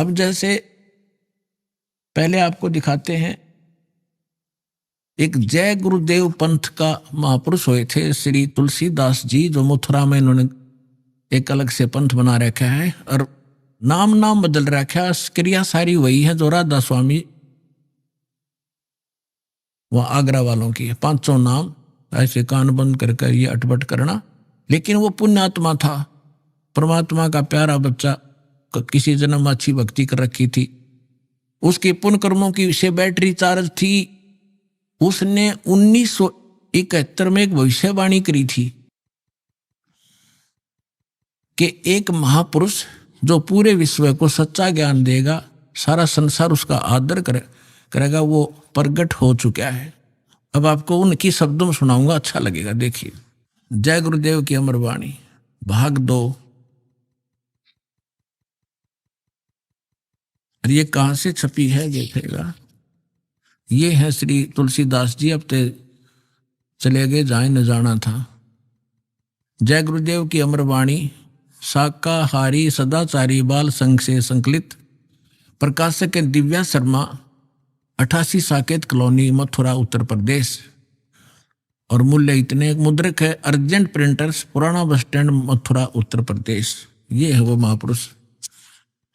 अब जैसे पहले आपको दिखाते हैं, एक जय गुरुदेव पंथ का महापुरुष हुए थे श्री तुलसीदास जी, जो मथुरा में इन्होंने एक अलग से पंथ बना रखा है और नाम बदल रखा है। क्रिया सारी वही है जो राधा स्वामी वह आगरा वालों की है। 500 नाम ऐसे कान बंद कर ये अटपट करना। लेकिन वो पुण्यात्मा था, परमात्मा का प्यारा बच्चा, किसी जन्म अच्छी भक्ति कर रखी थी, उसके पुण्य कर्मों की से बैटरी चार्ज थी। उसने 1971 में एक भविष्यवाणी करी थी कि एक महापुरुष जो पूरे विश्व को सच्चा ज्ञान देगा, सारा संसार उसका आदर करेगा, वो प्रगट हो चुका है। अब आपको उनकी शब्दों में सुनाऊंगा, अच्छा लगेगा। देखिए, जय गुरुदेव की अमर वाणी, भाग 2। ये कहां से छपी है देखिएगा। ये है श्री तुलसीदास जी, अब ते चले गए जहां न जाना था। जय गुरुदेव की अमर वाणी, शाकाहारी सदाचारी बाल संघ से संकलित, प्रकाशक दिव्या शर्मा, 88 साकेत कॉलोनी, मथुरा, उत्तर प्रदेश। और मूल्य इतने, मुद्रक है अर्जेंट प्रिंटर्स, पुराना बस स्टैंड, मथुरा, उत्तर प्रदेश। ये है वो महापुरुष।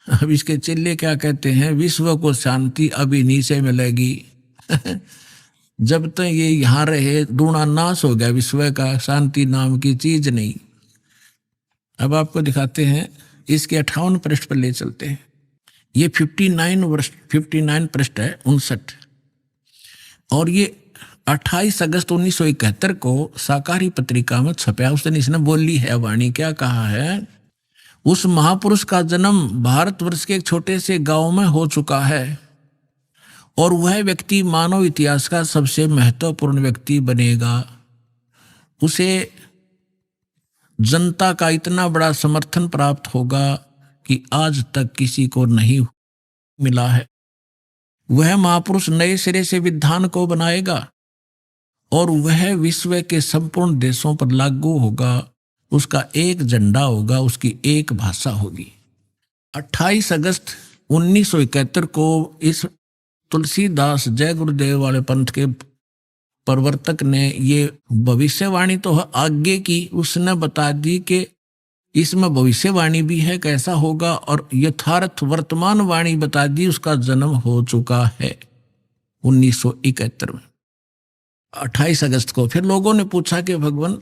अब इसके चेले क्या कहते हैं, विश्व को शांति अभी नीचे मिलेगी जब तक ये यहाँ रहे दूना नाश हो गया विश्व का, शांति नाम की चीज नहीं। अब आपको दिखाते हैं, इसके 58 पृष्ठ पर ले चलते हैं। ये 59 पृष्ठ है, 59। और ये 28 अगस्त 1971 को शाकाहारी पत्रिका में छपया। उस दिन इसने बोली है वाणी, क्या कहा है, उस महापुरुष का जन्म भारतवर्ष के एक छोटे से गांव में हो चुका है और वह व्यक्ति मानव इतिहास का सबसे महत्वपूर्ण व्यक्ति बनेगा। उसे जनता का इतना बड़ा समर्थन प्राप्त होगा कि आज तक किसी को नहीं मिला है। वह महापुरुष नए सिरे से विधान को बनाएगा और वह विश्व के संपूर्ण देशों पर लागू होगा। उसका एक झंडा होगा, उसकी एक भाषा होगी। 28 अगस्त 1971 को इस तुलसीदास जय गुरुदेव वाले पंथ के प्रवर्तक ने ये भविष्यवाणी तो आगे की, उसने बता दी कि इसमें भविष्यवाणी भी है कैसा होगा, और यथार्थ वर्तमान वाणी बता दी, उसका जन्म हो चुका है 1971 में 28 अगस्त को। फिर लोगों ने पूछा कि भगवान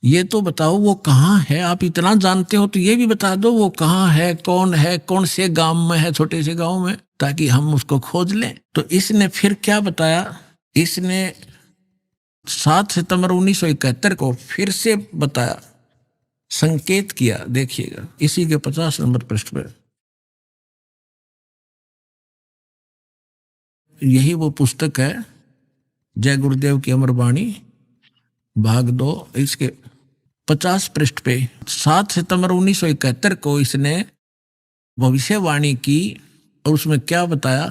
ये तो बताओ वो कहाँ है, आप इतना जानते हो तो ये भी बता दो वो कहाँ है, कौन से गांव में है, छोटे से गांव में, ताकि हम उसको खोज लें। तो इसने फिर क्या बताया, इसने 7 सितंबर 1971 को फिर से बताया, संकेत किया। देखिएगा इसी के 50 नंबर पृष्ठ पर। यही वो पुस्तक है जय गुरुदेव की अमर वाणी, भाग 2। इसके 50 पृष्ठ पे 7 सितंबर 1971 को इसने भविष्यवाणी की और उसमें क्या बताया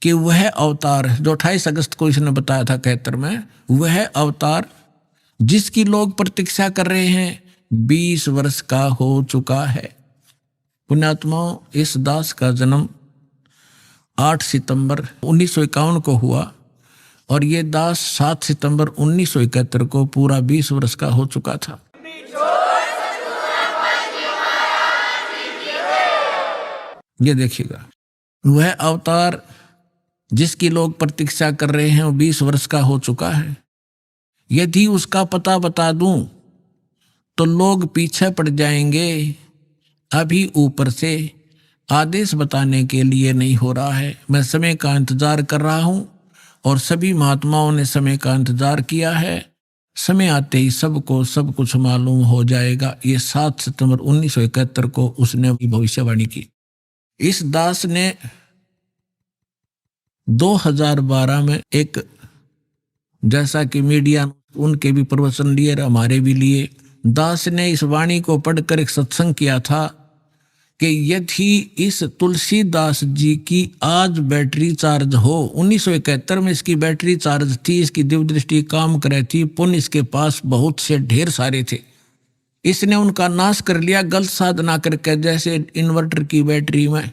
कि वह अवतार जो 28 अगस्त को इसने बताया था 71 में, वह अवतार जिसकी लोग प्रतीक्षा कर रहे हैं 20 वर्ष का हो चुका है। पुण्यात्माओं, इस दास का जन्म 8 सितंबर 1951 को हुआ और ये दास 7 सितंबर 1971 को पूरा 20 वर्ष का हो चुका था। ये देखिएगा, वह अवतार जिसकी लोग प्रतीक्षा कर रहे हैं वो 20 वर्ष का हो चुका है। यदि उसका पता बता दूं तो लोग पीछे पड़ जाएंगे। अभी ऊपर से आदेश बताने के लिए नहीं हो रहा है। मैं समय का इंतजार कर रहा हूं और सभी महात्माओं ने समय का इंतजार किया है। समय आते ही सबको सब कुछ मालूम हो जाएगा। ये 7 सितंबर 1971 को उसने भविष्यवाणी की। इस दास ने 2012 में एक, जैसा कि मीडिया उनके भी प्रवचन लिए और हमारे भी लिए, दास ने इस वाणी को पढ़कर एक सत्संग किया था कि यदि इस तुलसीदास जी की आज बैटरी चार्ज हो, 1971 में इसकी बैटरी चार्ज थी, इसकी दिव्य दृष्टि काम कर रही थी, पुण्य इसके पास बहुत से ढेर सारे थे, इसने उनका नाश कर लिया गलत साधना करके। जैसे इन्वर्टर की बैटरी में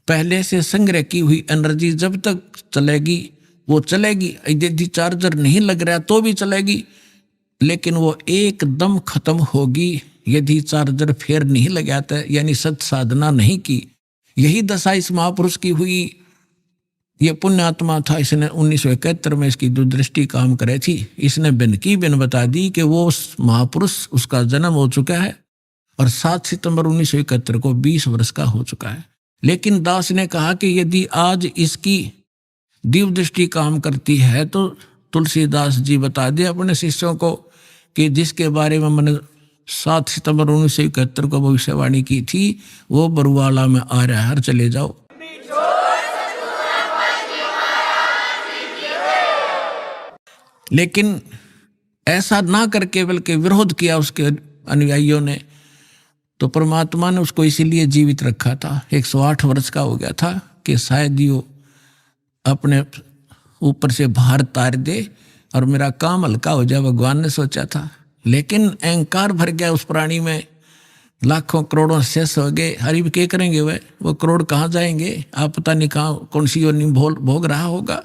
पहले से संग्रह की हुई एनर्जी जब तक चलेगी वो चलेगी, यदि चार्जर नहीं लग रहा तो भी चलेगी, लेकिन वो एकदम खत्म होगी यदि चार्जर फिर नहीं लगाता, यानी सत साधना नहीं की। यही दशा इस महापुरुष की हुई। ये पुण्यात्मा था, इसने 1971 में इसकी दूरदृष्टि काम करे थी। इसने बिन की बिन बता दी कि वो उस महापुरुष, उसका जन्म हो चुका है और 7 सितंबर 1971 को 20 वर्ष का हो चुका है। लेकिन दास ने कहा कि यदि आज इसकी दिव्य दृष्टि काम करती है तो तुलसीदास जी बता दे अपने शिष्यों को कि जिसके बारे में मैंने 7 सितंबर 1971 को भविष्यवाणी की थी वो बरुआला में आ रहा है, चले जाओ। लेकिन ऐसा ना करके बल्कि विरोध किया उसके अनुयायियों ने, तो परमात्मा ने उसको इसीलिए जीवित रखा था। 108 वर्ष का हो गया था कि शायद यो अपने ऊपर से भार तार दे और मेरा काम हल्का हो जाए, भगवान ने सोचा था। लेकिन अहंकार भर गया उस प्राणी में, लाखों करोड़ों शेष हो गए। हरिब क्या करेंगे वो करोड़ कहाँ जाएंगे, आप पता नहीं कहाँ कौन सी योनि भोग रहा होगा।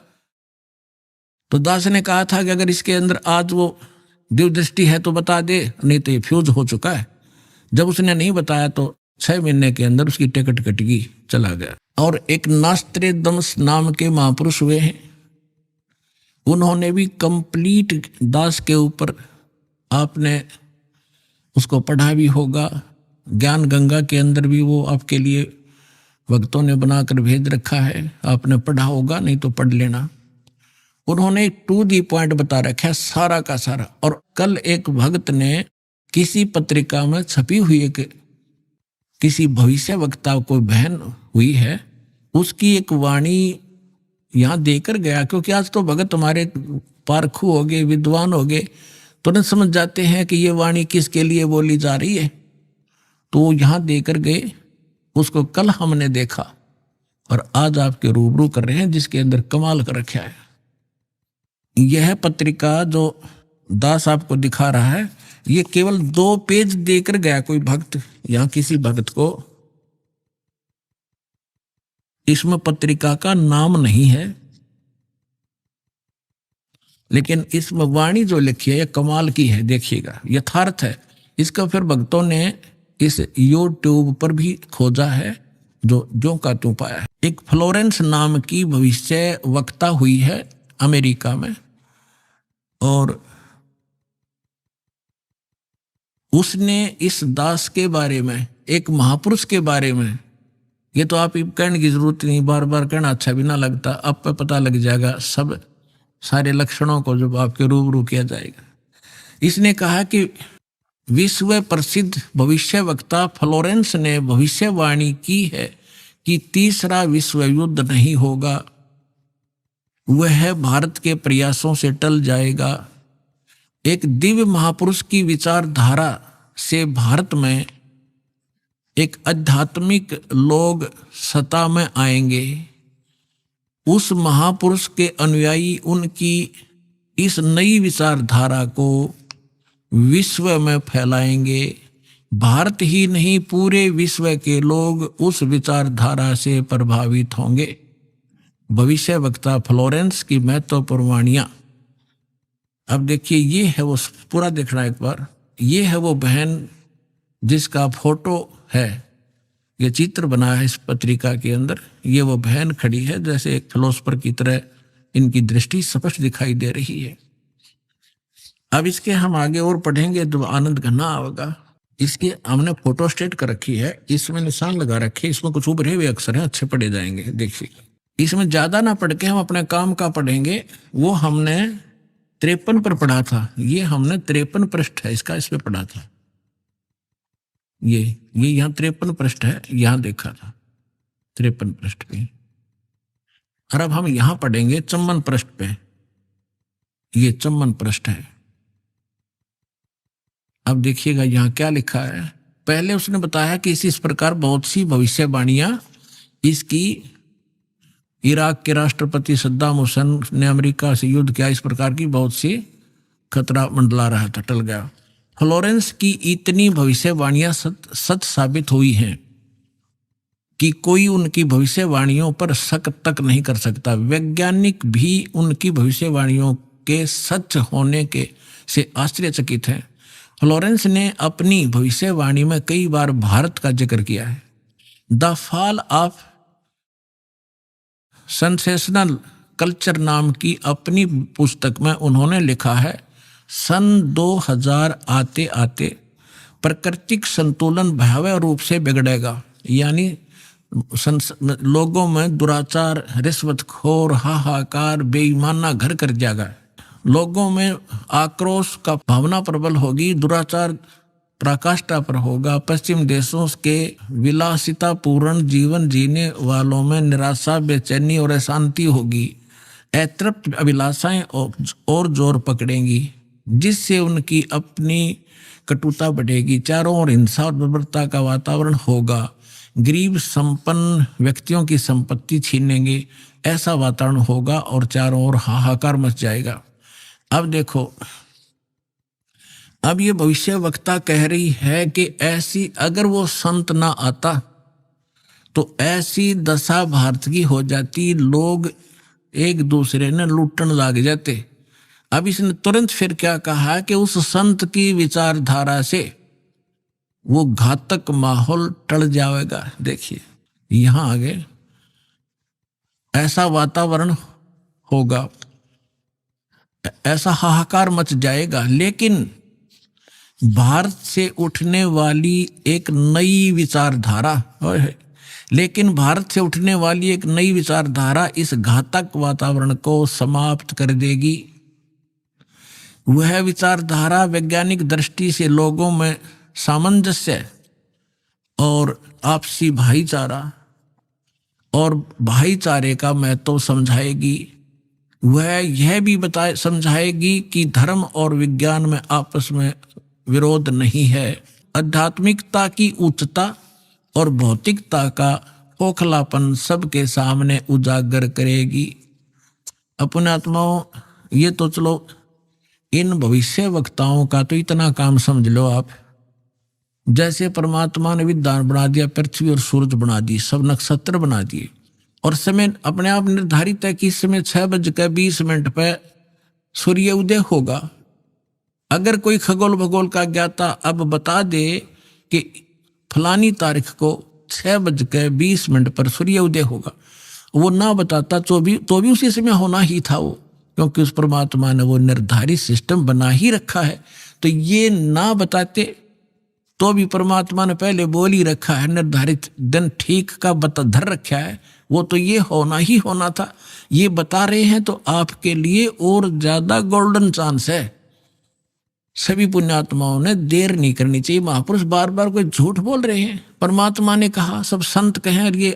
तो दास ने कहा था कि अगर इसके अंदर आज वो दिव्य दृष्टि है तो बता दे, नहीं तो ये फ्यूज हो चुका है। जब उसने नहीं बताया तो 6 महीने के अंदर उसकी टिकट कट गई, चला गया। और एक नास्त्रेदमस नाम के महापुरुष हुए हैं, उन्होंने भी कंप्लीट दास के ऊपर, आपने उसको पढ़ा भी होगा, ज्ञान गंगा के अंदर भी वो आपके लिए भक्तों ने बनाकर भेज रखा है, आपने पढ़ा होगा, नहीं तो पढ़ लेना। उन्होंने टू दी पॉइंट बता रखा है सारा का सारा। और कल एक भक्त ने किसी पत्रिका में छपी हुई एक किसी भविष्य वक्ता को बहन हुई है, उसकी एक वाणी यहाँ देकर गया, क्योंकि आज तो भगत हमारे पारखू हो गए, विद्वान हो गए, तुरंत समझ जाते हैं कि ये वाणी किसके लिए बोली जा रही है। तो यहाँ देकर गए, उसको कल हमने देखा और आज आपके रूबरू कर रहे हैं, जिसके अंदर कमाल कर रखा है। यह पत्रिका जो दास आपको दिखा रहा है, ये केवल 2 पेज देकर गया कोई भक्त, यहाँ किसी भक्त को इसमें पत्रिका का नाम नहीं है, लेकिन इसमें वाणी जो लिखी है ये कमाल की है, देखिएगा, यथार्थ है। इसका फिर भक्तों ने इस यूट्यूब पर भी खोजा है, जो ज्यों का त्यों पाया है। एक फ्लोरेंस नाम की भविष्य वक्ता हुई है अमेरिका में, और उसने इस दास के बारे में, एक महापुरुष के बारे में, ये तो आप कहने की जरूरत नहीं, बार बार कहना अच्छा भी ना लगता, आप पे पता लग जाएगा सब सारे लक्षणों को जब आपके रूबरू किया जाएगा। इसने कहा कि विश्व प्रसिद्ध भविष्य वक्ता फ्लोरेंस ने भविष्यवाणी की है कि तीसरा विश्व युद्ध नहीं होगा, वह भारत के प्रयासों से टल जाएगा। एक दिव्य महापुरुष की विचारधारा से भारत में एक आध्यात्मिक लोग सत्ता में आएंगे। उस महापुरुष के अनुयायी उनकी इस नई विचारधारा को विश्व में फैलाएंगे। भारत ही नहीं, पूरे विश्व के लोग उस विचारधारा से प्रभावित होंगे। भविष्य वक्ता फ्लोरेंस की महत्वपूर्ण वाणियां। अब देखिए, ये है वो, पूरा देखना एक बार, ये है वो बहन जिसका फोटो है, ये चित्र बना है इस पत्रिका के अंदर। ये वो बहन खड़ी है, जैसे एक फिलोसफर की तरह इनकी दृष्टि स्पष्ट दिखाई दे रही है। अब इसके हम आगे और पढ़ेंगे तो आनंद घना आएगा। इसके हमने फोटो स्टेट कर रखी है, इसमें निशान लगा रखे, इसमें कुछ उभरे हुए अक्षर हैं, अच्छे पढ़े जाएंगे। देखिए, इसमें ज्यादा ना पढ़ के हम अपने काम का पढ़ेंगे। वो हमने 53 पर पढ़ा था, ये हमने 53 पृष्ठ है इसका, इस पे पढ़ा था। ये यहाँ 53 पृष्ठ है, यहाँ देखा था 53 पृष्ठ पे। और अब हम यहाँ पढ़ेंगे 54 पृष्ठ पे, ये 54 पृष्ठ है। अब देखिएगा यहाँ क्या लिखा है। पहले उसने बताया कि इस प्रकार बहुत सी भविष्यवाणियां इसकी, इराक के राष्ट्रपति सद्दाम हुसैन ने अमेरिका से युद्ध किया, इस प्रकार की बहुत सी खतरा मंडला रहा था, टल गया। फ्लोरेंस की इतनी भविष्यवाणियां सच साबित हुई हैं कि कोई उनकी भविष्यवाणियों पर शक तक नहीं कर सकता। वैज्ञानिक भी उनकी भविष्यवाणियों के सच होने के से आश्चर्यचकित हैं। फ्लोरेंस ने अपनी भविष्यवाणी में कई बार भारत का जिक्र किया है। The fall of sensational culture नाम की अपनी पुस्तक में उन्होंने लिखा है, सन 2000 आते आते प्राकृतिक संतुलन भयावह रूप से बिगड़ेगा। यानी लोगों में दुराचार, रिश्वतखोर, हाहाकार, बेईमाना घर कर जाएगा। लोगों में आक्रोश का भावना प्रबल होगी, दुराचार पराकाष्ठा पर होगा। पश्चिम देशों के विलासितापूर्ण जीवन जीने वालों में निराशा, बेचैनी और अशांति होगी। अतृप्त अभिलाषाएं और जोर पकड़ेंगी, जिससे उनकी अपनी कटुता बढ़ेगी। चारों ओर हिंसा और बर्बरता का वातावरण होगा। गरीब संपन्न व्यक्तियों की संपत्ति छीनेंगे, ऐसा वातावरण होगा और चारों ओर हाहाकार मच जाएगा। अब देखो, अब ये भविष्य वक्ता कह रही है कि ऐसी अगर वो संत ना आता तो ऐसी दशा भारत की हो जाती, लोग एक दूसरे ने लूटने लग जाते। अब इसने तुरंत फिर क्या कहा कि उस संत की विचारधारा से वो घातक माहौल टल जाएगा। देखिए यहां आगे ऐसा वातावरण होगा, ऐसा हाहाकार मच जाएगा। लेकिन भारत से उठने वाली एक नई विचारधारा इस घातक वातावरण को समाप्त कर देगी। वह विचारधारा वैज्ञानिक दृष्टि से लोगों में सामंजस्य और आपसी भाईचारा और भाईचारे का महत्व समझाएगी। वह यह भी समझाएगी कि धर्म और विज्ञान में आपस में विरोध नहीं है। आध्यात्मिकता की उच्चता और भौतिकता का खोखलापन सबके सामने उजागर करेगी। अपने आत्माओं, ये तो चलो इन भविष्य वक्ताओं का तो इतना काम समझ लो आप, जैसे परमात्मा ने विद्वान बना दिया, पृथ्वी और सूरज बना दी, सब नक्षत्र बना दिए और समय अपने आप निर्धारित है कि इस समय 6:20 पर सूर्य उदय होगा। अगर कोई खगोल भगोल का ज्ञाता अब बता दे कि फलानी तारीख को 6:20 पर सूर्य उदय होगा, वो ना बताता तो भी उसी समय होना ही था वो, क्योंकि उस परमात्मा ने वो निर्धारित सिस्टम बना ही रखा है। तो ये ना बताते तो भी परमात्मा ने पहले बोल ही रखा है, निर्धारित दिन ठीक का धर रखा है, वो तो ये होना ही होना था। ये बता रहे हैं तो आपके लिए और ज्यादा गोल्डन चांस है। सभी पुण्यात्माओं ने देर नहीं करनी चाहिए। महापुरुष बार बार कोई झूठ बोल रहे हैं, परमात्मा ने कहा, सब संत कहें, और ये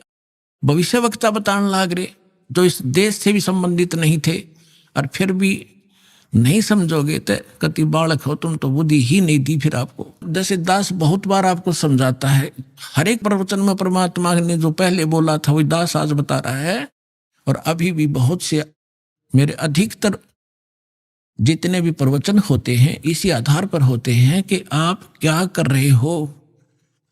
भविष्य वक्ता बताने लाग रहे जो इस देश से भी संबंधित नहीं थे, और फिर भी नहीं समझोगे तो कति बालक हो तुम, तो बुद्धि ही नहीं दी फिर आपको। जैसे दास बहुत बार आपको समझाता है, हर एक प्रवचन में परमात्मा ने जो पहले बोला था वही दास आज बता रहा है। और अभी भी बहुत से मेरे अधिकतर जितने भी प्रवचन होते हैं इसी आधार पर होते हैं कि आप क्या कर रहे हो।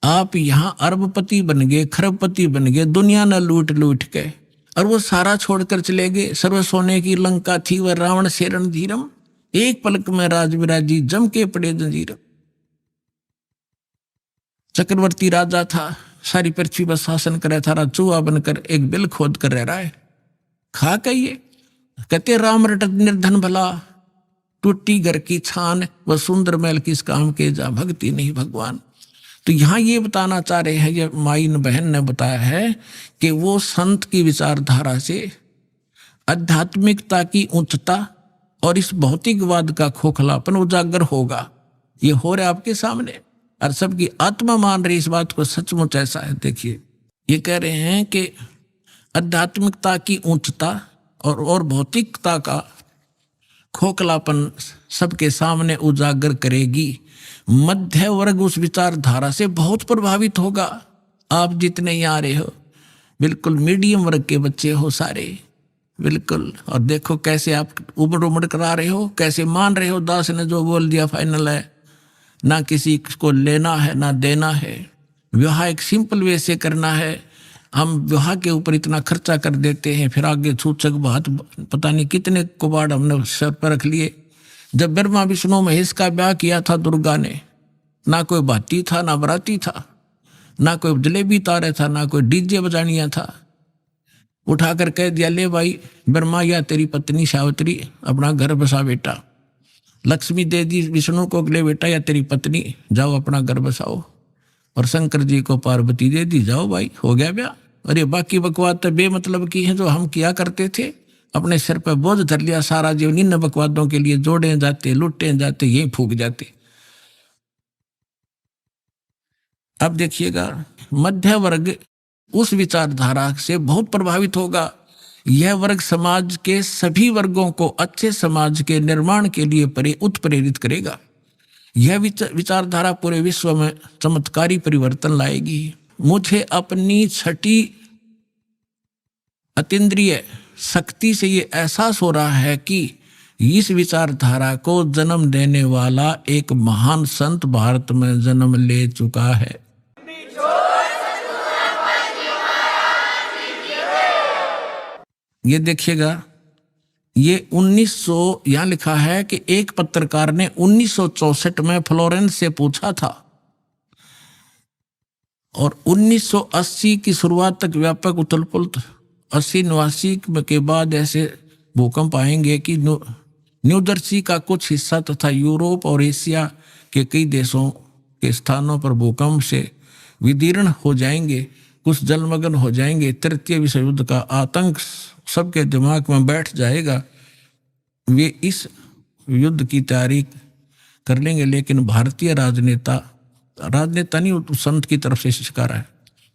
आप यहाँ अरबपति बन गए, खरबपति बन गए, दुनिया न लूट लूट के, और वो सारा छोड़कर चले गए। सर्व सोने की लंका थी वह रावण से रणधीरम, एक पलक में राज विराजी जम के पड़े जंजीरम। चक्रवर्ती राजा था, सारी पृथ्वी पर शासन करे था, चूहा बनकर एक बिल खोद कर रह रहा है। खा कहिए कहते राम रटत निर्धन भला, टूटी घर की छान व सुंदर महल किस काम के, जा भक्ति नहीं भगवान। तो यहाँ ये बताना चाह रहे हैं, ये माइन बहन ने बताया है कि वो संत की विचारधारा से आध्यात्मिकता की उच्चता और इस भौतिकवाद का खोखलापन उजागर होगा। ये हो रहा है आपके सामने, और सबकी आत्मा मान रही इस बात को, सचमुच ऐसा है। देखिए ये कह रहे हैं कि आध्यात्मिकता की उच्चता और भौतिकता का खोखलापन सबके सामने उजागर करेगी। मध्य वर्ग उस विचारधारा से बहुत प्रभावित होगा। आप जितने यहाँ आ रहे हो बिल्कुल मीडियम वर्ग के बच्चे हो सारे, बिल्कुल। और देखो कैसे आप उबड़ उबड़ करा रहे हो, कैसे मान रहे हो दास ने जो बोल दिया फाइनल है। ना किसी को लेना है ना देना है। विवाह एक सिंपल वे से करना है। हम विवाह के ऊपर इतना खर्चा कर देते हैं, फिर आगे सूचक बात पता नहीं कितने कुबाड़ हमने सर पर रख लिए। जब ब्रह्मा विष्णु महेश का ब्याह किया था दुर्गा ने, ना कोई भाती था ना बराती था, ना कोई जलेबी तारे था, ना कोई डीजे बजानिया था। उठाकर कह दिया, ले भाई ब्रह्मा या तेरी पत्नी सावित्री अपना घर बसा बेटा। लक्ष्मी दे दी विष्णु को, ले बेटा या तेरी पत्नी जाओ अपना घर बसाओ। और शंकर जी को पार्वती दे दी, जाओ भाई हो गया ब्याह। अरे बाकी बकवाद तो बेमतलब की है जो हम किया करते थे, अपने सिर पर बोझ धर लिया सारा जीवन इन बकवादों के लिए, जोड़े जाते लुटे जाते यही फूक जाते। अब देखिएगा, मध्य वर्ग उस विचारधारा से बहुत प्रभावित होगा। यह वर्ग समाज के सभी वर्गों को अच्छे समाज के निर्माण के लिए उत्प्रेरित करेगा। यह विचारधारा पूरे विश्व में चमत्कारी परिवर्तन लाएगी। मुझे अपनी छठी अतीन्द्रिय शक्ति से ये एहसास हो रहा है कि इस विचारधारा को जन्म देने वाला एक महान संत भारत में जन्म ले चुका है। ये देखिएगा, ये 1900 यहाँ लिखा है कि एक पत्रकार ने 1964 में फ्लोरेंस से पूछा था और 1980 की शुरुआत तक व्यापक उथल-पुथल, 80-89 के बाद ऐसे भूकंप आएंगे कि न्यू जर्सी का कुछ हिस्सा तथा यूरोप और एशिया के कई देशों के स्थानों पर भूकंप से विदीर्ण हो जाएंगे, कुछ जलमग्न हो जाएंगे। तृतीय विश्व युद्ध का आतंक सबके दिमाग में बैठ जाएगा। वे इस युद्ध की तैयारी कर लेंगे, लेकिन भारतीय राजनेता नहीं संत की तरफ से शिकार है,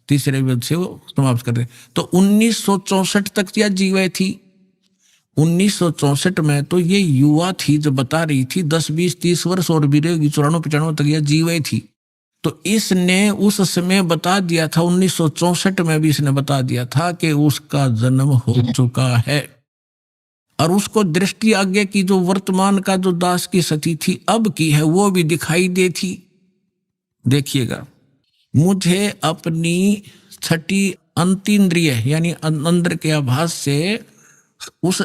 तीसरे युद्ध से वो समाप्त कर दे। तो 1964 तक यह जीवे थी। 1964 में तो ये युवा थी जो बता रही थी, 10, 20, 30 वर्ष और भी रहेगी, 94-95 तक यह जीवे थी। तो इसने उस समय बता दिया था, 1964 में भी इसने बता दिया था कि उसका जन्म हो चुका है। और उसको दृष्टि आगे की जो वर्तमान का जो दास की स्थिति थी अब की है वो भी दिखाई देती। देखिएगा, मुझे अपनी छठी अंतीन्द्रिय यानी अंदर के आभास से उस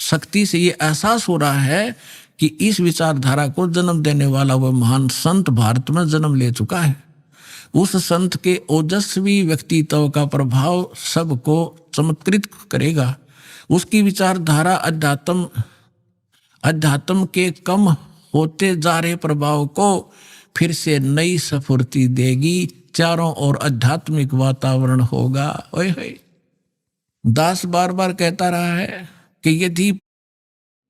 शक्ति से ये एहसास हो रहा है कि इस विचारधारा को जन्म देने वाला वह महान संत भारत में जन्म ले चुका है। उस संत के ओजस्वी व्यक्तित्व का प्रभाव सबको चमत्कृत करेगा। उसकी विचारधारा अध्यात्म के कम होते जा रहे प्रभाव को फिर से नई स्फूर्ति देगी। चारों ओर आध्यात्मिक वातावरण होगा। ओए होए, दास बार बार कहता रहा है कि यदि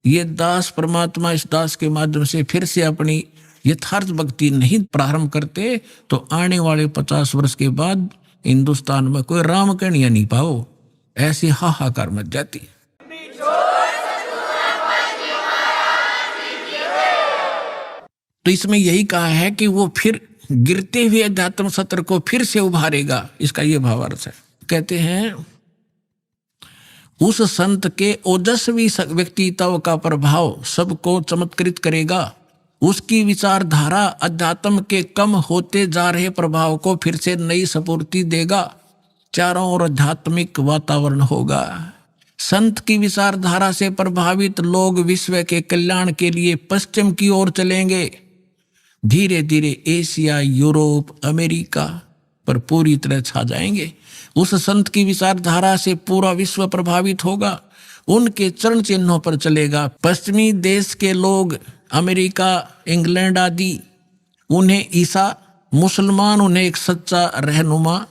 ये दास परमात्मा इस दास के माध्यम से फिर से अपनी यथार्थ भक्ति नहीं प्रारंभ करते तो आने वाले 50 वर्ष के बाद हिंदुस्तान में कोई राम कन्या नहीं पाओ, ऐसी हाहाकार मच जाती। तो इसमें यही कहा है कि वो फिर गिरते हुए अध्यात्म सत्र को फिर से उभारेगा, इसका ये भावार्थ है। कहते हैं उस संत के ओजस्वी व्यक्तित्व का प्रभाव सबको चमत्कृत करेगा। उसकी विचारधारा अध्यात्म के कम होते जा रहे प्रभाव को फिर से नई स्फूर्ति देगा। चारों ओर आध्यात्मिक वातावरण होगा। संत की विचारधारा से प्रभावित लोग विश्व के कल्याण के लिए पश्चिम की ओर चलेंगे। धीरे धीरे एशिया, यूरोप, अमेरिका पर पूरी तरह छा जाएंगे। उस संत की विचारधारा से पूरा विश्व प्रभावित होगा, उनके चरण चिन्हों पर चलेगा। पश्चिमी देश के लोग, अमेरिका, इंग्लैंड आदि, उन्हें ईसा, मुसलमान उन्हें एक सच्चा रहनुमा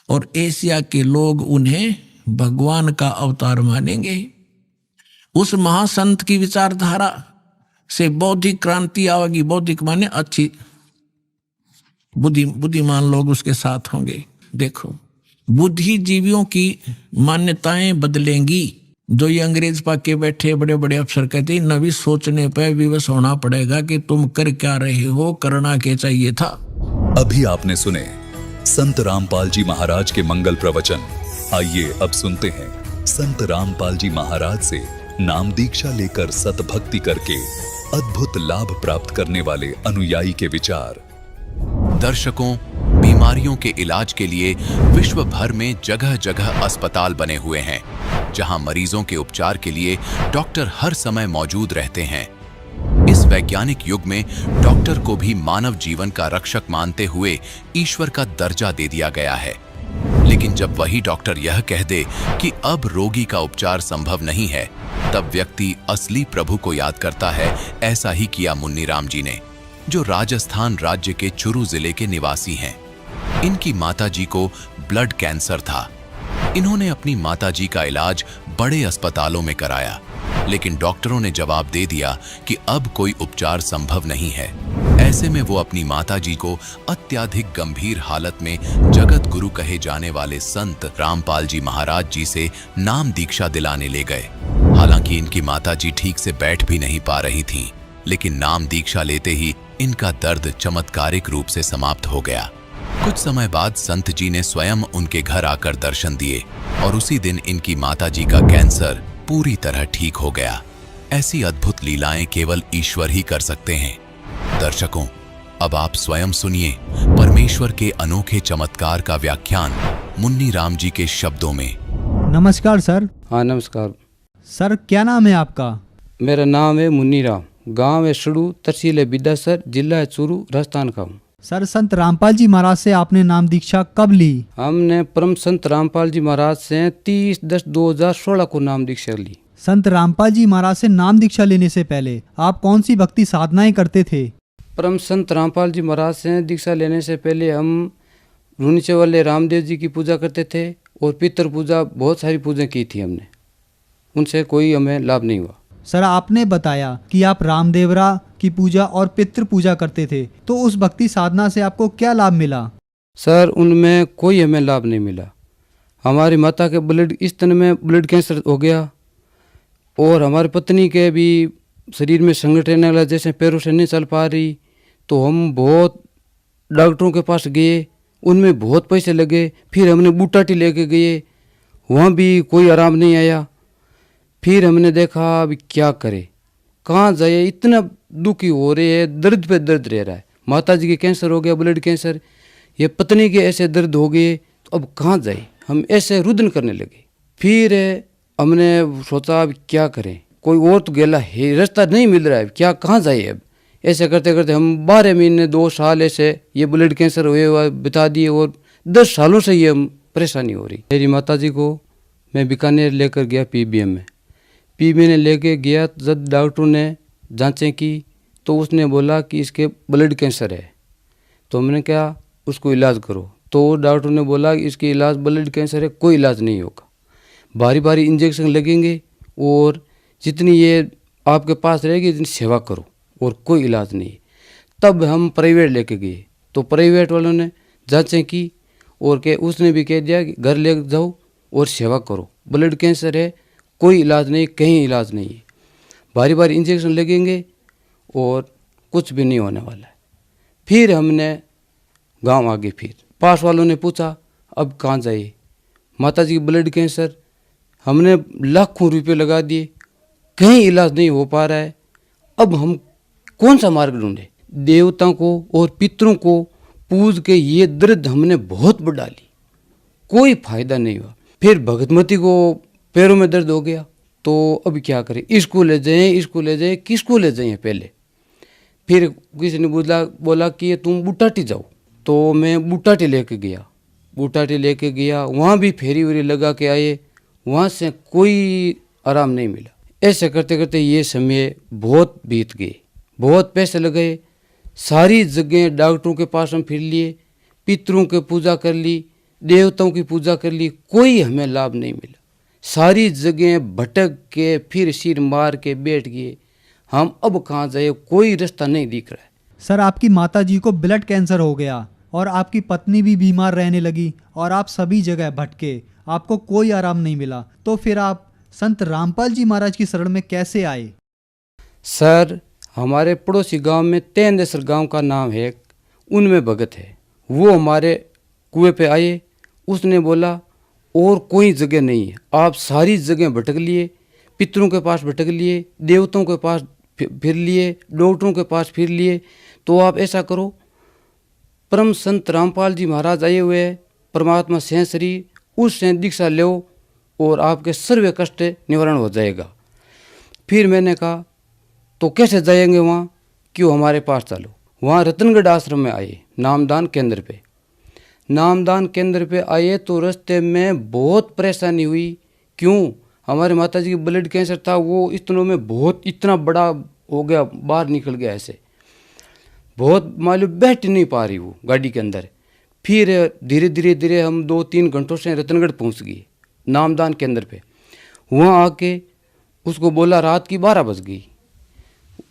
और एशिया के लोग उन्हें भगवान का अवतार मानेंगे। उस महासंत की विचारधारा से बौद्धिक क्रांति आएगी। बौद्धिक माने अच्छी बुद्धिमान लोग उसके साथ होंगे। देखो, बुद्धिजीवियों की मान्यताएं बदलेंगी। जो ये अंग्रेज पाके बैठे बड़े बड़े अफसर कहते हैं नवी सोचने पर विवश होना पड़ेगा कि तुम कर क्या रहे हो, करना क्या चाहिए था। अभी आपने सुने संत रामपाल जी महाराज के मंगल प्रवचन। आइए अब सुनते हैं संत रामपाल जी महाराज से नाम दीक्षा लेकर सतभक्ति करके अद्भुत लाभ प्राप्त करने वाले अनुयायी के विचार। दर्शकों, बीमारियों के इलाज के लिए विश्व भर में जगह जगह अस्पताल बने हुए हैं, जहां मरीजों के उपचार के लिए डॉक्टर हर समय मौजूद रहते हैं। इस वैज्ञानिक युग में डॉक्टर को भी मानव जीवन का रक्षक मानते हुए ईश्वर का दर्जा दे दिया गया है। लेकिन जब वही डॉक्टर यह कह दे कि अब रोगी का उपचार संभव नहीं है, तब व्यक्ति असली प्रभु को याद करता है। ऐसा ही किया मुन्नी राम जी ने, जो राजस्थान राज्य के चुरू जिले के निवासी हैं। इनकी माताजी को ब्लड कैंसर था। इन्होंने अपनी माताजी का इलाज बड़े अस्पतालों में कराया, लेकिन डॉक्टरों ने जवाब दे दिया कि अब कोई उपचार संभव नहीं है। ऐसे में वो अपनी माताजी को अत्यधिक गंभीर हालत में जगत गुरु कहे जाने वाले संत रामपाल जी महाराज जी से नाम दीक्षा दिलाने ले गए। हालांकि इनकी माताजी ठीक से बैठ भी नहीं पा रही थीं, लेकिन नाम दीक्षा लेते ही इनका दर्द चमत्कारिक रूप से समाप्त हो गया। कुछ समय बाद संत जी ने स्वयं उनके घर आकर दर्शन दिए और उसी दिन इनकी माताजी का कैंसर पूरी तरह ठीक हो गया। ऐसी अद्भुत लीलाएं केवल ईश्वर ही कर सकते हैं। दर्शकों, अब आप स्वयं सुनिए परमेश्वर के अनोखे चमत्कार का व्याख्यान मुन्नी राम जी के शब्दों में। नमस्कार सर। हाँ नमस्कार। सर क्या नाम है आपका? मेरा नाम है मुन्नी राम, गांव है सड़ू, तहसील है बिदासर, जिला है चूरू, राजस्थान का हूँ। सर संत रामपाल जी महाराज से आपने नाम दीक्षा कब ली? हमने परम संत रामपाल जी महाराज से 30/10/2016 को नाम दीक्षा ली। संत रामपाल जी महाराज से नाम दीक्षा लेने से पहले आप कौन सी भक्ति साधनाएं करते थे? परम संत रामपाल जी महाराज से दीक्षा लेने से पहले हम रूनीचे वाले रामदेव जी की पूजा करते थे और पितर पूजा, बहुत सारी पूजा की थी हमने, उनसे कोई हमें लाभ नहीं हुआ। सर आपने बताया कि आप रामदेवरा की पूजा और पितृ पूजा करते थे, तो उस भक्ति साधना से आपको क्या लाभ मिला? सर उनमें कोई हमें लाभ नहीं मिला। हमारी माता के ब्लड स्तन में ब्लड कैंसर हो गया और हमारी पत्नी के भी शरीर में संकट रहने लगा, जैसे पैरों से नहीं चल पा रही। तो हम बहुत डॉक्टरों के पास गए, उनमें बहुत पैसे लगे। फिर हमने बूटाटी लेके गए, वहाँ भी कोई आराम नहीं आया। फिर हमने देखा अभी क्या करे, कहाँ जाए, इतना दुखी हो रहे हैं, दर्द पे दर्द रह रहा है। माता जी के कैंसर हो गया, ब्लड कैंसर, ये पत्नी के ऐसे दर्द हो गए, तो अब कहाँ जाए, हम ऐसे रुदन करने लगे। फिर हमने सोचा अब क्या करें, कोई और तो गेला है, रास्ता नहीं मिल रहा है, क्या कहाँ जाए। अब ऐसे करते करते हम 12 महीने 2 साल ऐसे ये ब्लड कैंसर हुए हुआ बिता दिए और 10 सालों से ये परेशानी हो रही। मेरी माता जी को मैं बीकानेर लेकर गया पीबीएम में। पीबीएम ने लेके गया, जब डॉक्टर ने जांचें की तो उसने बोला कि इसके ब्लड कैंसर है। तो हमने कहा उसको इलाज करो, तो डॉक्टर ने बोला कि इसके इलाज ब्लड कैंसर है, कोई इलाज नहीं होगा, भारी भारी इंजेक्शन लगेंगे और जितनी ये आपके पास रहेगी इतनी सेवा करो और कोई इलाज नहीं। तब हम प्राइवेट लेके गए, तो प्राइवेट वालों ने जांचें की और के उसने भी कह दिया कि घर ले जाओ और सेवा करो, ब्लड कैंसर है, कोई इलाज नहीं, कहीं इलाज नहीं है, भारी भारी इंजेक्शन लगेंगे और कुछ भी नहीं होने वाला है। फिर हमने गांव आ गए। फिर पास वालों ने पूछा अब कहाँ जाइए, माता जी की ब्लड कैंसर, हमने लाखों रुपए लगा दिए, कहीं इलाज नहीं हो पा रहा है। अब हम कौन सा मार्ग ढूंढे? देवताओं को और पितरों को पूज के ये दर्द हमने बहुत बढ़ा ली, कोई फायदा नहीं हुआ। फिर भगतमती को पैरों में दर्द हो गया, तो अब क्या करें, इसको ले जाएं, किसको ले जाएं पहले। फिर किसी ने बोला कि तुम बूटाटी जाओ, तो मैं बूटाटी लेके गया, वहाँ भी फेरी वेरी लगा के आए, वहाँ से कोई आराम नहीं मिला। ऐसे करते करते ये समय बहुत बीत गए, बहुत पैसे लगे, सारी जगह डॉक्टरों के पास हम फिर लिए, पितरों की पूजा कर ली, देवताओं की पूजा कर ली, कोई हमें लाभ नहीं मिला। सारी जगह भटक के फिर सिर मार के बैठ गए, हम अब कहाँ जाए, कोई रास्ता नहीं दिख रहा है। सर आपकी माता जी को ब्लड कैंसर हो गया और आपकी पत्नी भी बीमार रहने लगी और आप सभी जगह भटके, आपको कोई आराम नहीं मिला, तो फिर आप संत रामपाल जी महाराज की शरण में कैसे आए? सर हमारे पड़ोसी गांव में तेंदेसर गांव का नाम है, उनमें भगत है, वो हमारे कुएं पे आए। उसने बोला और कोई जगह नहीं है, आप सारी जगह भटक लिए, पितरों के पास भटक लिए, देवताओं के पास फिर लिए, डॉक्टरों के पास फिर लिए, तो आप ऐसा करो, परम संत रामपाल जी महाराज आए हुए हैं, परमात्मा से शरीर, उससे दीक्षा लो और आपके सर्व कष्ट निवारण हो जाएगा। फिर मैंने कहा तो कैसे जाएंगे वहाँ, क्यों हमारे पास चलो। वहाँ रतनगढ़ आश्रम में आए, नामदान केंद्र पे। नामदान केंद्र पे आए तो रास्ते में बहुत परेशानी हुई। क्यों, हमारे माताजी की ब्लड कैंसर था, वो इतनों में बहुत इतना बड़ा हो गया, बाहर निकल गया ऐसे, बहुत मालूम बैठ नहीं पा रही वो गाड़ी के अंदर। फिर धीरे धीरे धीरे हम 2-3 घंटों से रतनगढ़ पहुंच गए नामदान केंद्र पे। वहाँ आके उसको बोला, रात की 12 बज गई।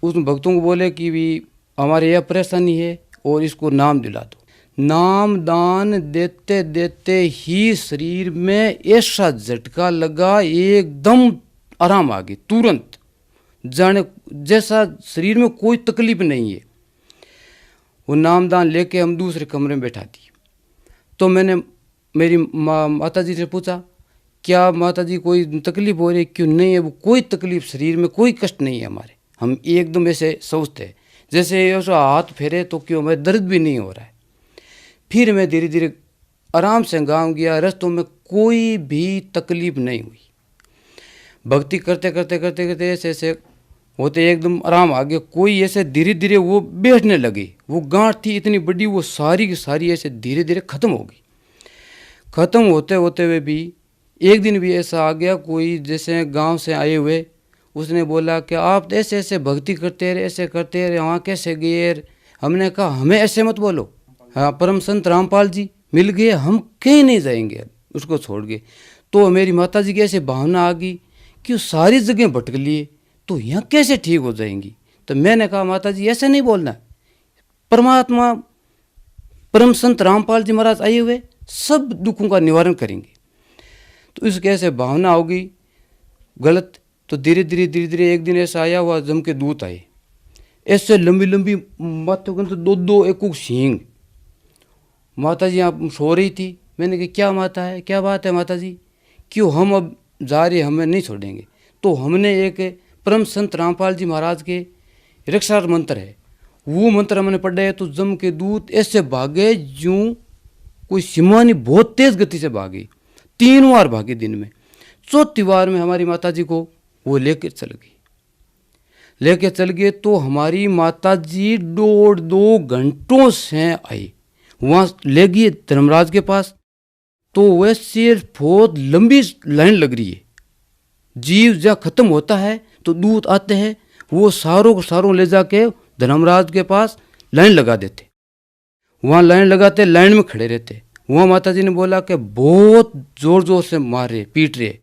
उस भक्तों को बोले कि भी हमारे यह परेशानी है और इसको नाम दिला दो। नाम दान देते देते ही शरीर में ऐसा झटका लगा, एकदम आराम आ गई तुरंत, जाने जैसा शरीर में कोई तकलीफ नहीं है। वो नामदान लेके हम दूसरे कमरे में बैठा दी। तो मैंने मेरी माता जी से पूछा, क्या माता जी कोई तकलीफ हो रही है? क्यों नहीं है, वो कोई तकलीफ, शरीर में कोई कष्ट नहीं है हमारे। हम एकदम ऐसे सोचते हैं जैसे ऐसा हाथ फेरे तो क्यों, हमें दर्द भी नहीं हो रहा है। फिर मैं धीरे धीरे आराम से गाँव गया, रास्तों में कोई भी तकलीफ नहीं हुई। भक्ति करते करते करते करते ऐसे ऐसे होते एकदम आराम आ गया। कोई ऐसे धीरे धीरे वो बैठने लगी, वो गांठ थी इतनी बड़ी, वो सारी की सारी ऐसे धीरे धीरे ख़त्म हो गई। ख़त्म होते होते हुए भी एक दिन भी ऐसा आ गया, कोई जैसे गांव से आए हुए, उसने बोला कि आप ऐसे ऐसे भक्ति करते रहे, ऐसे करते रहे, वहाँ कैसे गए? हमने कहा हमें ऐसे मत बोलो, हाँ परम संत रामपाल जी मिल गए, हम कहीं नहीं जाएंगे उसको छोड़ के। तो मेरी माता जी की ऐसे भावना आ गई कि सारी जगह भटक लिए तो यहाँ कैसे ठीक हो जाएंगी। तो मैंने कहा माता जी ऐसे नहीं बोलना, परमात्मा परम संत रामपाल जी महाराज आए हुए सब दुखों का निवारण करेंगे। तो इसके ऐसे भावना होगी गलत। तो धीरे धीरे धीरे धीरे एक दिन ऐसा आया हुआ, जम के दूत आए, ऐसे लंबी लंबी माथों के अंदर 2-2 एक सींग। माता जी यहाँ सो रही थी। मैंने कहा क्या माता है, क्या बात है माता जी, क्यों हम अब जा रहे, हमें नहीं छोड़ेंगे। तो हमने एक परम संत रामपाल जी महाराज के रक्षा मंत्र है, वो मंत्र हमने पढ़े। तो जम के दूत ऐसे भागे यूँ कोई सिमानी, बहुत तेज गति से भागी, 3 बार भागी दिन में। 4थी बार में हमारी माता जी को वो लेकर चल गए। तो हमारी माता जी 1.5-2 घंटों से आई, वहाँ ले गए धर्मराज के पास। तो वैसे बहुत लंबी लाइन लग रही है, जीव जब खत्म होता है तो दूत आते हैं, वो सारों को सारों ले जाके धर्मराज के पास लाइन लगा देते। वहाँ लाइन लगाते, लाइन में खड़े रहते। वहाँ माता जी ने बोला कि बहुत जोर जोर से मार रहे, पीट रहे,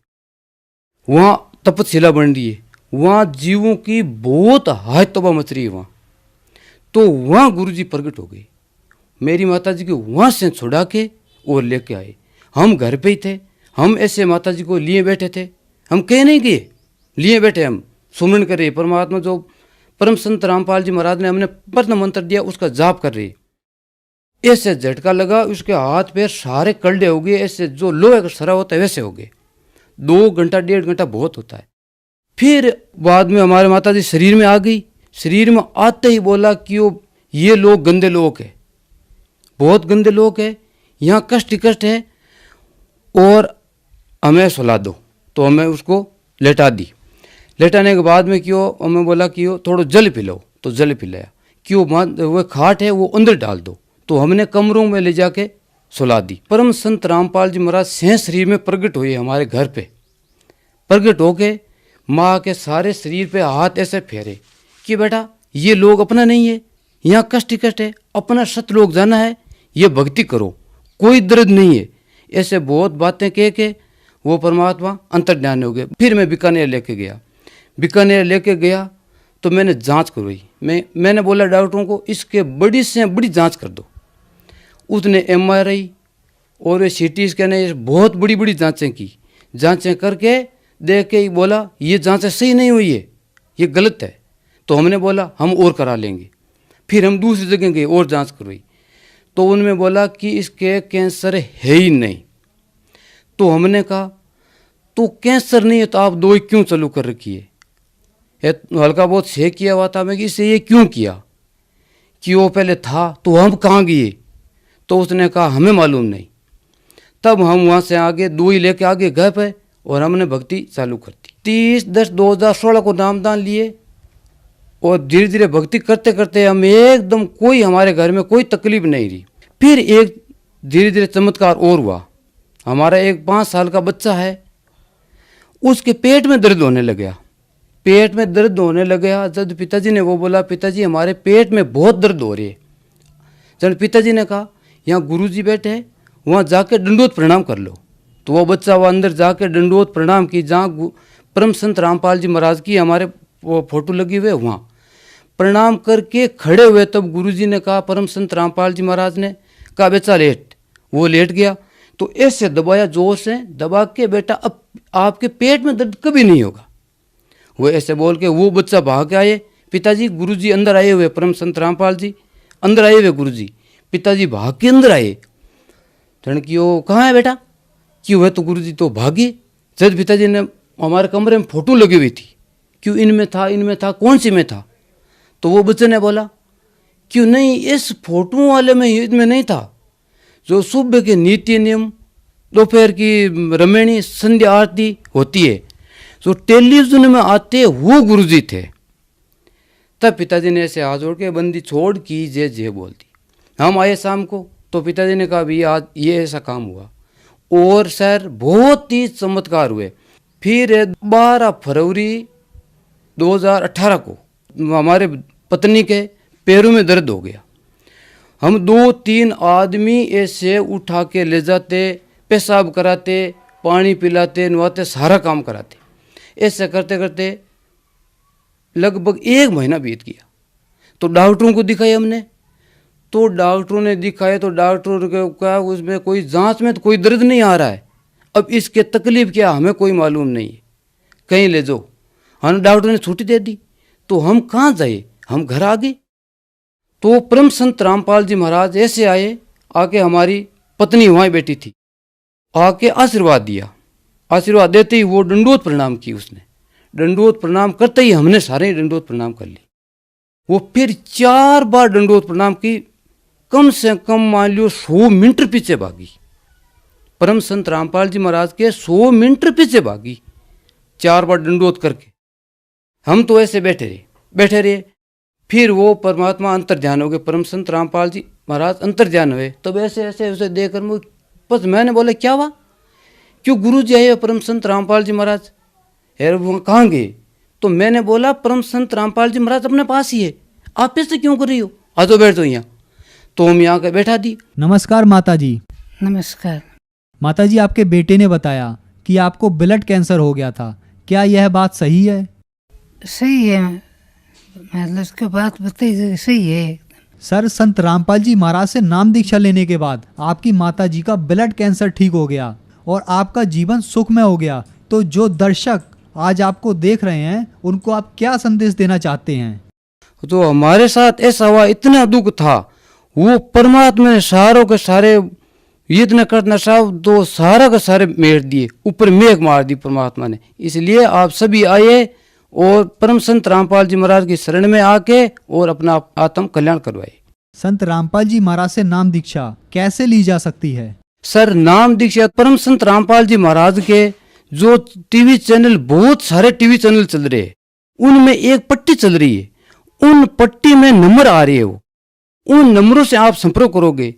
वहाँ तपतशिला बन रही है, वहाँ जीवों की बहुत हाय तबाह मच रही है वहाँ। तो वहाँ गुरुजी प्रकट हो गए, मेरी माता जी को वहाँ से छुड़ा के और लेके आए। हम घर पे ही थे, हम ऐसे माता जी को लिए बैठे थे, हम कहीं नहीं गए, लिए बैठे हम सुमरन कर रहे परमात्मा। जो परम संत रामपाल जी महाराज ने हमने प्रथम मंत्र दिया उसका जाप कर रही। ऐसे झटका लगा, उसके हाथ पैर सारे कलडे हो गए, ऐसे जो लोहे का सरा होता है वैसे हो गए। 2 घंटा 1.5 घंटा बहुत होता है। फिर बाद में हमारे माता जी शरीर में आ गई। शरीर में आते ही बोला कि ये लोग गंदे लोग हैं, बहुत गंदे लोग हैं, यहाँ कष्ट ही कष्ट है और हमें सुला दो। तो हमें उसको लेटा दी। लेटाने के बाद में क्यों हमें बोला कि थोड़ा जल पिलाओ, तो जल पिलाया। क्यों वो खाट है वो अंदर डाल दो। तो हमने कमरों में ले जाके सुला दी। परम संत रामपाल जी महाराज से शरीर में प्रकट हुए हमारे घर पे। प्रकट होके माँ के सारे शरीर पे हाथ ऐसे फेरे कि बेटा ये लोग अपना नहीं है, यहाँ कष्ट ही कष्ट है, अपना सत लोग जाना है, ये भक्ति करो, कोई दर्द नहीं है। ऐसे बहुत बातें कह के वो परमात्मा अंतर्ध्यान हो गए। फिर मैं बीकानेर लेके गया। बीकानेर लेके गया तो मैंने जांच करवाई। मैंने बोला डॉक्टरों को इसके बड़ी से बड़ी जांच कर दो। उसने MRI और CT स्कैन बहुत बड़ी बड़ी जांचें की। जांचें करके देख के ही बोला ये जांचें सही नहीं हुई है, ये गलत है। तो हमने बोला हम और करा लेंगे। फिर हम दूसरी जगह गए और जांच करवाई। तो उनमें बोला कि इसके कैंसर है ही नहीं। तो हमने कहा तो कैंसर नहीं है तो आप दवाई क्यों चालू कर रखी है? हल्का बहुत सेक किया हुआ था। मैं कि इससे ये क्यों किया, कि वो पहले था तो हम कहाँ गए, तो उसने कहा हमें मालूम नहीं। तब हम वहाँ से आगे दूई लेके आगे गए पे और हमने भक्ति चालू कर दी। 30/10/2016 को नामदान लिए और धीरे धीरे भक्ति करते करते हम एकदम कोई हमारे घर में कोई तकलीफ नहीं रही। फिर एक धीरे धीरे चमत्कार और हुआ। हमारा एक 5 साल का बच्चा है, उसके पेट में दर्द होने लगा। पेट में दर्द होने लगा जब पिताजी ने वो बोला, पिताजी हमारे पेट में बहुत दर्द हो रही है। जब पिताजी ने कहा यहाँ गुरुजी बैठे हैं, वहाँ जाके दंडोत प्रणाम कर लो। तो वो बच्चा वो अंदर जाके दंडोत प्रणाम की, जहाँ परम संत रामपाल जी महाराज की हमारे वो फोटो लगी हुई है, वहाँ प्रणाम करके खड़े हुए। तब गुरुजी ने कहा, परम संत रामपाल जी महाराज ने कहा बेटा लेट। वो लेट गया तो ऐसे दबाया, जोर से दबा के, बेटा अब आपके पेट में दर्द कभी नहीं होगा। वो ऐसे बोल के वो बच्चा भाग के आए, पिताजी गुरुजी अंदर आए हुए, परम संत रामपाल जी अंदर आए हुए गुरुजी। पिताजी भाग के अंदर आए, धन की वो कहाँ है बेटा, क्यों है, तो गुरुजी तो भागे। जब पिताजी ने हमारे कमरे में फोटो लगी हुई थी, क्यों इनमें था, कौन सी में था, तो वो बच्चे ने बोला क्यों नहीं, इस फोटो वाले में इसमें नहीं था। जो सुबह के नीति नियम, दोपहर की रमणी संध्या आरती होती है, जो टेलीविजन में आते वो गुरुजी थे। तब पिताजी ने ऐसे हाथ जोड़ के बंदी छोड़ की जय जय बोल दी। हम आए शाम को तो पिताजी ने कहा भी आज ये ऐसा काम हुआ, और सर बहुत ही चमत्कार हुए। फिर 12 फरवरी 2018 को हमारे पत्नी के पैरों में दर्द हो गया। हम 2-3 आदमी ऐसे उठा के ले जाते, पेशाब कराते, पानी पिलाते, नहवाते, सारा काम कराते। ऐसे करते करते लगभग 1 महीना बीत गया। तो डॉक्टरों को दिखाया हमने, तो डॉक्टरों ने दिखाया तो डॉक्टर को कहा उसमें कोई जांच में तो कोई दर्द नहीं आ रहा है, अब इसके तकलीफ क्या हमें कोई मालूम नहीं है, कहीं ले जाओ। हम डॉक्टर ने छुट्टी दे दी, तो हम कहाँ जाए, हम घर आ गए। तो परम संत रामपाल जी महाराज ऐसे आए, आके हमारी पत्नी वहाँ बैठी थी, आके आशीर्वाद दिया। आशीर्वाद देते ही वो दंडोत प्रणाम की, उसने दंडोत प्रणाम करते ही हमने सारे दंडोत प्रणाम कर ली। वो फिर 4 बार दंडोत प्रणाम की, कम से कम मान लो 100 मीटर पीछे भागी। परम संत रामपाल जी महाराज के 100 मीटर पीछे भागी 4 बार दंडोत करके। हम तो ऐसे बैठे रहे। फिर वो परमात्मा अंतर ध्यान हो गए, परम संत रामपाल जी महाराज अंतर ध्यान हुए। तब ऐसे ऐसे उसे देखकर बस मैंने बोला क्या हुआ, क्यों गुरु जी आए परम संत रामपाल जी महाराज, यार वो कहाँ गए। तो मैंने बोला परम संत रामपाल जी महाराज अपने पास ही है, आप ऐसे क्यों कर रही हो, आ जाओ बैठ जाओ यहाँ। तो हम यहाँ के बैठा दी। नमस्कार माता जी। नमस्कार। माता जी, आपके बेटे ने बताया कि आपको ब्लड कैंसर हो गया था, क्या यह बात सही है? सही है, मतलब उसके बात बताइए, सही है। सर, संत रामपाल जी महाराज से नाम दीक्षा लेने के बाद आपकी माता जी का ब्लड कैंसर ठीक हो गया और आपका जीवन सुखमय हो गया। तो जो दर्शक आज आपको देख रहे हैं उनको आप क्या संदेश देना चाहते हैं? तो हमारे साथ ऐसा हुआ, इतना दुख था, वो परमात्मा ने सारों के सारे इतना करना साहब तो सारा का सारे मेर दिए, ऊपर मेघ मार दी परमात्मा ने। इसलिए आप सभी आए और परम संत रामपाल जी महाराज की शरण में आके और अपना आत्म कल्याण करवाए। संत रामपाल जी महाराज से नाम दीक्षा कैसे ली जा सकती है? सर, नाम दीक्षा परम संत रामपाल जी महाराज के जो टीवी चैनल, बहुत सारे टीवी चैनल चल रहे हैं, उनमें एक पट्टी चल रही है, उन पट्टी में नंबर आ रही है, वो उन नंबरों से आप संपर्क करोगे,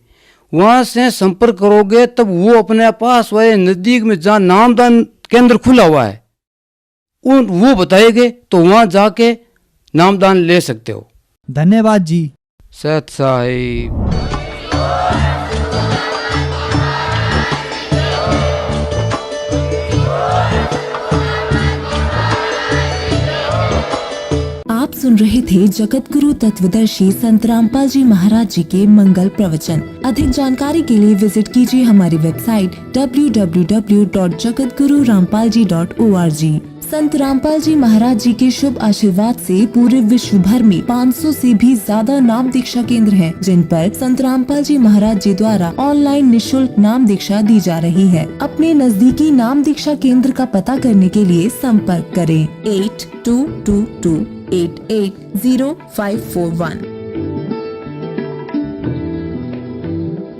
वहां से संपर्क करोगे तब वो अपने पास वाले नजदीक में जहाँ नामदान केंद्र खुला हुआ है वो बताएंगे, तो वहां जाके नामदान ले सकते हो। धन्यवाद जी। सत साहिब। आप सुन रहे थे जगत गुरु तत्वदर्शी संत रामपाल जी महाराज जी के मंगल प्रवचन। अधिक जानकारी के लिए विजिट कीजिए हमारी वेबसाइट www.jagatgururampalji.org। संत रामपाल जी महाराज जी के शुभ आशीर्वाद से पूरे विश्व भर में 500 से भी ज्यादा नाम दीक्षा केंद्र हैं, जिन पर संत रामपाल जी महाराज जी द्वारा ऑनलाइन निशुल्क नाम दीक्षा दी जा रही है। अपने नजदीकी नाम दीक्षा केंद्र का पता करने के लिए संपर्क करें 8222880541।